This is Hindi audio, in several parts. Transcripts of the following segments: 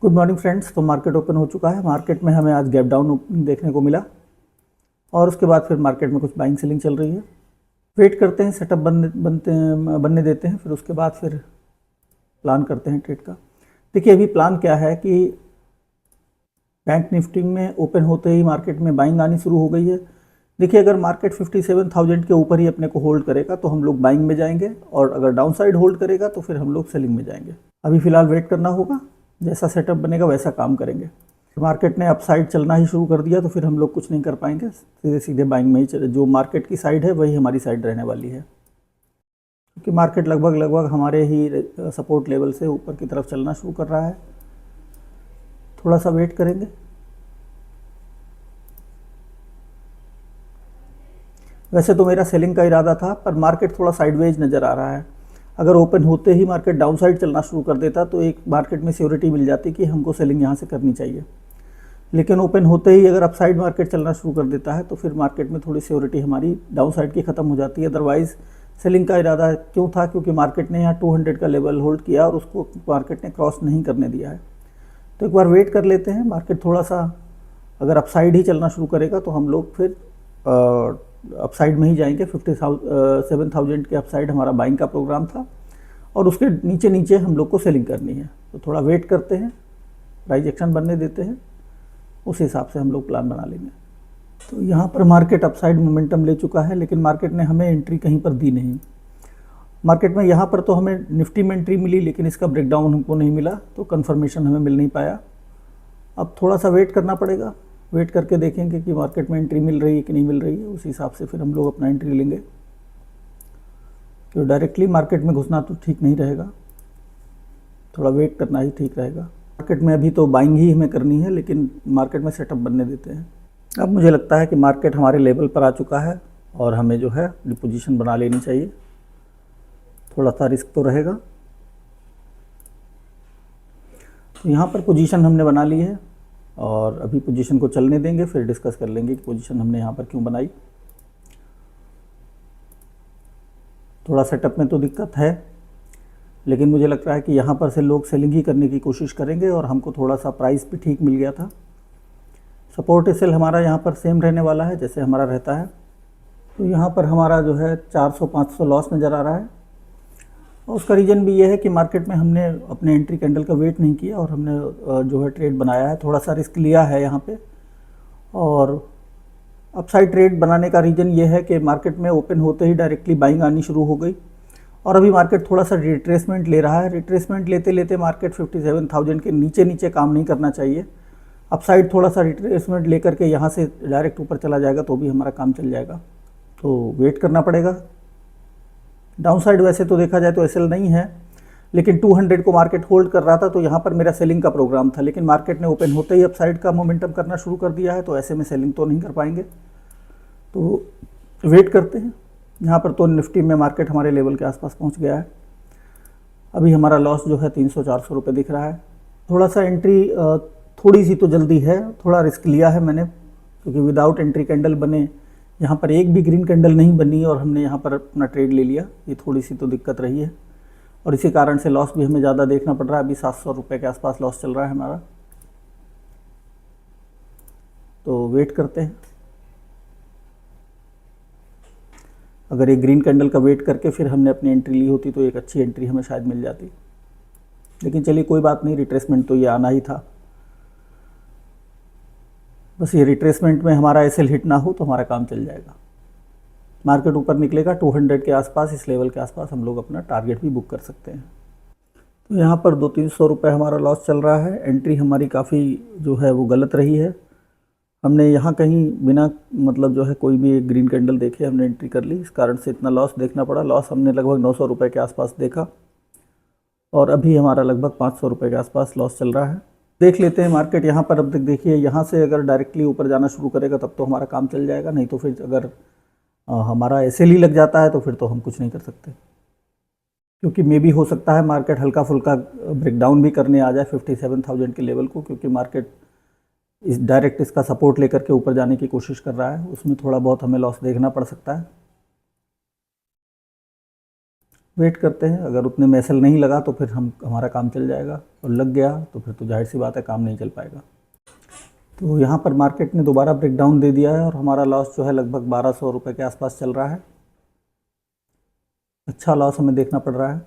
Good morning friends. तो मार्केट ओपन हो चुका है। मार्केट में हमें आज गैप डाउन देखने को मिला और उसके बाद फिर मार्केट में कुछ बाइंग सेलिंग चल रही है। वेट करते हैं, सेटअप बनने देते हैं, फिर उसके बाद फिर प्लान करते हैं ट्रेड का। देखिए अभी प्लान क्या है कि बैंक निफ्टी में ओपन होते ही मार्केट में बाइंग आनी शुरू हो गई है। देखिए अगर मार्केट 57,000 के ऊपर ही अपने को होल्ड करेगा तो हम लोग बाइंग में जाएंगे, और अगर डाउन साइड होल्ड करेगा तो फिर हम लोग सेलिंग में जाएंगे। अभी फ़िलहाल वेट करना होगा, जैसा सेटअप बनेगा वैसा काम करेंगे। मार्केट ने अप साइड चलना ही शुरू कर दिया तो फिर हम लोग कुछ नहीं कर पाएंगे, सीधे सीधे बाइंग में ही चले। जो मार्केट की साइड है वही हमारी साइड रहने वाली है, क्योंकि मार्केट लगभग हमारे ही सपोर्ट लेवल से ऊपर की तरफ चलना शुरू कर रहा है। थोड़ा सा वेट करेंगे। वैसे तो मेरा सेलिंग का इरादा था, पर मार्केट थोड़ा साइडवेज नज़र आ रहा है। अगर ओपन होते ही मार्केट डाउन साइड चलना शुरू कर देता तो एक मार्केट में सियोरिटी मिल जाती कि हमको सेलिंग यहाँ से करनी चाहिए। लेकिन ओपन होते ही अगर अप साइड मार्केट चलना शुरू कर देता है तो फिर मार्केट में थोड़ी सियोरिटी हमारी डाउन साइड की ख़त्म हो जाती है। अदरवाइज़ सेलिंग का इरादा क्यों था? क्योंकि मार्केट ने यहाँ 200 का लेवल होल्ड किया और उसको मार्केट ने क्रॉस नहीं करने दिया है। तो एक बार वेट कर लेते हैं। मार्केट थोड़ा सा अगर अप साइड ही चलना शुरू करेगा तो हम लोग फिर अपसाइड में ही जाएंगे। 57,000 के अपसाइड हमारा बाइंग का प्रोग्राम था और उसके नीचे नीचे हम लोग को सेलिंग करनी है। तो थोड़ा वेट करते हैं, प्राइस एक्शन बनने देते हैं, उस हिसाब से हम लोग प्लान बना लेंगे। तो यहाँ पर मार्केट अपसाइड मोमेंटम ले चुका है, लेकिन मार्केट ने हमें एंट्री कहीं पर दी नहीं। मार्केट में यहाँ पर तो हमें निफ्टी में एंट्री मिली, लेकिन इसका ब्रेकडाउन हमको नहीं मिला, तो कन्फर्मेशन हमें मिल नहीं पाया। अब थोड़ा सा वेट करना पड़ेगा। वेट करके देखेंगे कि मार्केट में एंट्री मिल रही है कि नहीं मिल रही है, उस हिसाब से फिर हम लोग अपना एंट्री लेंगे। तो डायरेक्टली मार्केट में घुसना तो ठीक नहीं रहेगा, थोड़ा वेट करना ही ठीक रहेगा। मार्केट में अभी तो बाइंग ही हमें करनी है, लेकिन मार्केट में सेटअप बनने देते हैं। अब मुझे लगता है कि मार्केट हमारे लेवल पर आ चुका है और हमें जो है पोजीशन बना लेनी चाहिए। थोड़ा सा रिस्क तो रहेगा। तो यहाँ पर पोजीशन हमने बना ली है और अभी पोजीशन को चलने देंगे, फिर डिस्कस कर लेंगे कि पोजीशन हमने यहाँ पर क्यों बनाई। थोड़ा सेटअप में तो दिक्कत है, लेकिन मुझे लग रहा है कि यहाँ पर से लोग सेलिंग ही करने की कोशिश करेंगे और हमको थोड़ा सा प्राइस भी ठीक मिल गया था। सपोर्ट सेल हमारा यहाँ पर सेम रहने वाला है जैसे हमारा रहता है। तो यहाँ पर हमारा जो है 400-500 लॉस नज़र आ रहा है, और उसका रीज़न भी ये है कि मार्केट में हमने अपने एंट्री कैंडल का वेट नहीं किया और हमने जो है ट्रेड बनाया है। थोड़ा सा रिस्क लिया है यहाँ पे, और अपसाइड ट्रेड बनाने का रीज़न ये है कि मार्केट में ओपन होते ही डायरेक्टली बाइंग आनी शुरू हो गई और अभी मार्केट थोड़ा सा रिट्रेसमेंट ले रहा है। रिट्रेसमेंट लेते लेते मार्केट 57,000 के नीचे नीचे काम नहीं करना चाहिए। अपसाइड थोड़ा सा रिट्रेसमेंट लेकर के यहाँ से डायरेक्ट ऊपर चला जाएगा तो भी हमारा काम चल जाएगा। तो वेट करना पड़ेगा। डाउन साइड वैसे तो देखा जाए तो एसएल नहीं है, लेकिन 200 को मार्केट होल्ड कर रहा था, तो यहाँ पर मेरा सेलिंग का प्रोग्राम था। लेकिन मार्केट ने ओपन होते ही अपसाइड का मोमेंटम करना शुरू कर दिया है, तो ऐसे में सेलिंग तो नहीं कर पाएंगे। तो वेट करते हैं। यहाँ पर तो निफ्टी में मार्केट हमारे लेवल के आसपास पहुँच गया है। अभी हमारा लॉस जो है 300-400 रुपये दिख रहा है। थोड़ा सा एंट्री थोड़ी सी तो जल्दी है, थोड़ा रिस्क लिया है मैंने, क्योंकि विदाउट एंट्री कैंडल बने यहाँ पर एक भी ग्रीन कैंडल नहीं बनी और हमने यहाँ पर अपना ट्रेड ले लिया। ये थोड़ी सी तो दिक्कत रही है और इसी कारण से लॉस भी हमें ज़्यादा देखना पड़ रहा है। अभी 700 रुपये के आसपास लॉस चल रहा है हमारा। तो वेट करते हैं। अगर एक ग्रीन कैंडल का वेट करके फिर हमने अपनी एंट्री ली होती तो एक अच्छी एंट्री हमें शायद मिल जाती, लेकिन चलिए कोई बात नहीं, रिट्रेसमेंट तो ये आना ही था। बस ये रिट्रेसमेंट में हमारा एसएल हिट ना हो तो हमारा काम चल जाएगा। मार्केट ऊपर निकलेगा 200 के आसपास, इस लेवल के आसपास हम लोग अपना टारगेट भी बुक कर सकते हैं। तो यहाँ पर 200-300 रुपये हमारा लॉस चल रहा है। एंट्री हमारी काफ़ी जो है वो गलत रही है। हमने यहाँ कहीं बिना मतलब जो है कोई भी एक ग्रीन कैंडल देखे हमने एंट्री कर ली, इस कारण से इतना लॉस देखना पड़ा। लॉस हमने लगभग 900 रुपये के आसपास देखा और अभी हमारा लगभग 500 रुपये के आसपास लॉस चल रहा है। देख लेते हैं मार्केट यहाँ पर। अब तक देखिए यहाँ से अगर डायरेक्टली ऊपर जाना शुरू करेगा तब तो हमारा काम चल जाएगा, नहीं तो फिर अगर हमारा एसएल ही लग जाता है तो फिर तो हम कुछ नहीं कर सकते, क्योंकि मे भी हो सकता है मार्केट हल्का फुल्का ब्रेकडाउन भी करने आ जाए 57,000 के लेवल को, क्योंकि मार्केट इस डायरेक्ट इसका सपोर्ट लेकर के ऊपर जाने की कोशिश कर रहा है। उसमें थोड़ा बहुत हमें लॉस देखना पड़ सकता है। वेट करते हैं, अगर उतने में एसएल नहीं लगा तो फिर हमारा काम चल जाएगा, और लग गया तो फिर तो जाहिर सी बात है काम नहीं चल पाएगा। तो यहाँ पर मार्केट ने दोबारा ब्रेकडाउन दे दिया है और हमारा लॉस जो है लगभग 1200 रुपये के आसपास चल रहा है। अच्छा लॉस हमें देखना पड़ रहा है।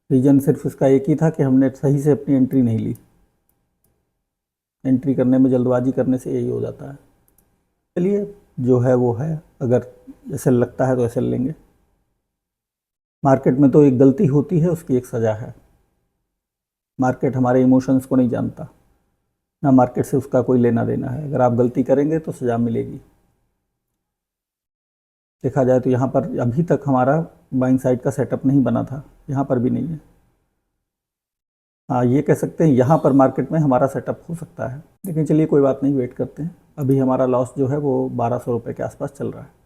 रीज़न सिर्फ इसका एक ही था कि हमने सही से अपनी एंट्री नहीं ली। एंट्री करने में जल्दबाजी करने से यही हो जाता है। चलिए जो है वो है, अगर एसएल लगता है तो एसएल लेंगे। मार्केट में तो एक गलती होती है, उसकी एक सज़ा है। मार्केट हमारे इमोशंस को नहीं जानता, ना मार्केट से उसका कोई लेना देना है। अगर आप गलती करेंगे तो सज़ा मिलेगी। देखा जाए तो यहाँ पर अभी तक हमारा बाइंग साइड का सेटअप नहीं बना था, यहाँ पर भी नहीं है। हाँ, ये कह सकते हैं यहाँ पर मार्केट में हमारा सेटअप हो सकता है, लेकिन चलिए कोई बात नहीं, वेट करते हैं। अभी हमारा लॉस जो है वो 1200 रुपये के आसपास चल रहा है।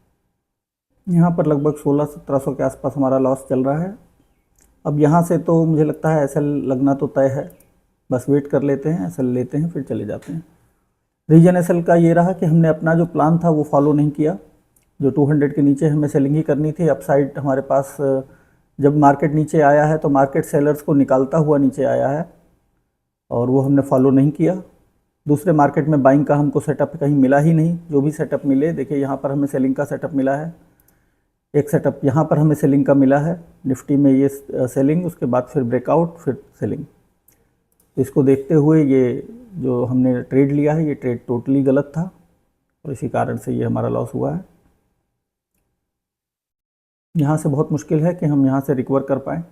यहाँ पर लगभग 1600-1700 के आसपास हमारा लॉस चल रहा है। अब यहाँ से तो मुझे लगता है एसएल लगना तो तय है, बस वेट कर लेते हैं, एसएल लेते हैं, फिर चले जाते हैं। रीजन एसएल का ये रहा कि हमने अपना जो प्लान था वो फॉलो नहीं किया। जो 200 के नीचे हमें सेलिंग ही करनी थी। अपसाइड हमारे पास जब मार्केट नीचे आया है तो मार्केट सेलर्स को निकालता हुआ नीचे आया है, और वो हमने फॉलो नहीं किया। दूसरे मार्केट में बाइंग का हमको सेटअप कहीं मिला ही नहीं। जो भी सेटअप मिले, देखिए यहाँ पर हमें सेलिंग का सेटअप मिला है, एक सेटअप यहाँ पर हमें सेलिंग का मिला है निफ्टी में, ये सेलिंग, उसके बाद फिर ब्रेकआउट, फिर सेलिंग। तो इसको देखते हुए ये जो हमने ट्रेड लिया है ये ट्रेड टोटली गलत था, और इसी कारण से ये हमारा लॉस हुआ है। यहाँ से बहुत मुश्किल है कि हम यहाँ से रिकवर कर पाएँ।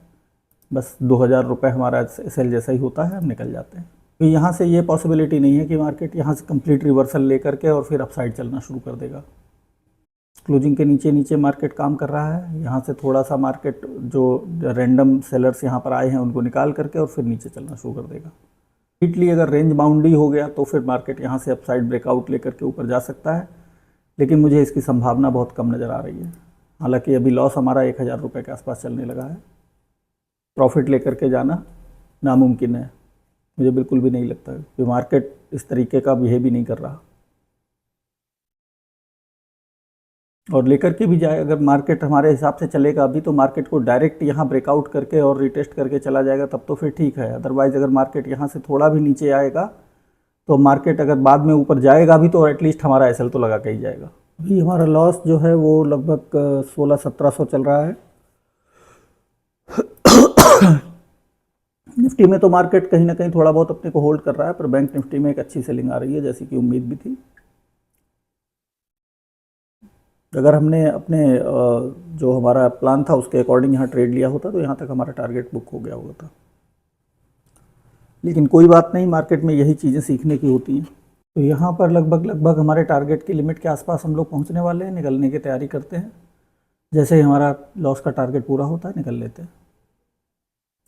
बस 2000 रुपये हमारा एसएल जैसा ही होता है, हम निकल जाते हैं। तो यहाँ से ये पॉसिबिलिटी नहीं है कि मार्केट यहाँ से कंप्लीट रिवर्सल लेकर के और फिर अपसाइड चलना शुरू कर देगा। क्लोजिंग के नीचे नीचे मार्केट काम कर रहा है। यहाँ से थोड़ा सा मार्केट जो रैंडम सेलर्स यहाँ पर आए हैं उनको निकाल करके और फिर नीचे चलना शुरू कर देगा। कंप्लीटली अगर रेंज बाउंड ही हो गया तो फिर मार्केट यहाँ से अपसाइड ब्रेकआउट लेकर के ऊपर जा सकता है, लेकिन मुझे इसकी संभावना बहुत कम नज़र आ रही है। हालांकि अभी लॉस हमारा 1000 रुपये के आसपास चलने लगा है। प्रॉफिट लेकर के जाना नामुमकिन है, मुझे बिल्कुल भी नहीं लगता कि मार्केट इस तरीके का बिहेव भी नहीं कर रहा। और लेकर के भी जाए, अगर मार्केट हमारे हिसाब से चलेगा अभी, तो मार्केट को डायरेक्ट यहाँ ब्रेकआउट करके और रिटेस्ट करके चला जाएगा, तब तो फिर ठीक है। अदरवाइज़ अगर मार्केट यहाँ से थोड़ा भी नीचे आएगा तो मार्केट अगर बाद में ऊपर जाएगा भी तो एटलीस्ट हमारा एसएल तो लगा के ही जाएगा। अभी हमारा लॉस जो है वो लगभग 1600-1700 चल रहा है। निफ्टी में तो मार्केट कहीं ना कहीं थोड़ा बहुत अपने को होल्ड कर रहा है, पर बैंक निफ्टी में एक अच्छी सेलिंग आ रही है, जैसी कि उम्मीद भी थी। अगर हमने अपने जो हमारा प्लान था उसके अकॉर्डिंग यहाँ ट्रेड लिया होता तो यहाँ तक हमारा टारगेट बुक हो गया होता। लेकिन कोई बात नहीं, मार्केट में यही चीज़ें सीखने की होती हैं। तो यहाँ पर लगभग हमारे टारगेट की लिमिट के आसपास हम लोग पहुँचने वाले हैं, निकलने की तैयारी करते हैं। जैसे ही हमारा लॉस का टारगेट पूरा होता है निकल लेते हैं।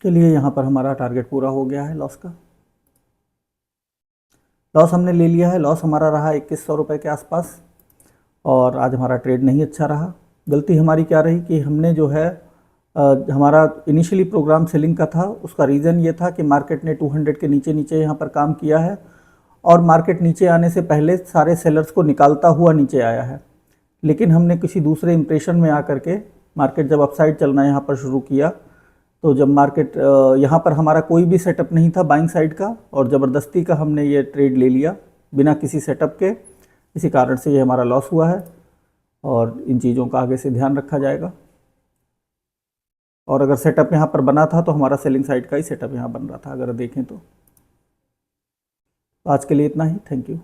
चलिए, यहाँ पर हमारा टारगेट पूरा हो गया है लॉस का। लॉस हमने ले लिया है। लॉस हमारा रहा 2100 रुपये के आसपास, और आज हमारा ट्रेड नहीं अच्छा रहा। गलती हमारी क्या रही कि हमने जो है हमारा इनिशियली प्रोग्राम सेलिंग का था, उसका रीज़न ये था कि मार्केट ने 200 के नीचे नीचे यहाँ पर काम किया है, और मार्केट नीचे आने से पहले सारे सेलर्स को निकालता हुआ नीचे आया है। लेकिन हमने किसी दूसरे इंप्रेशन में आकर के मार्केट जब अपसाइड चलना यहाँ पर शुरू किया, तो जब मार्केट यहाँ पर हमारा कोई भी सेटअप नहीं था बाइंग साइड का, और ज़बरदस्ती का हमने ये ट्रेड ले लिया बिना किसी सेटअप के। इसी कारण से ये हमारा लॉस हुआ है, और इन चीज़ों का आगे से ध्यान रखा जाएगा। और अगर सेटअप यहाँ पर बना था तो हमारा सेलिंग साइड का ही सेटअप यहाँ बन रहा था, अगर देखें तो। आज के लिए इतना ही। Thank you.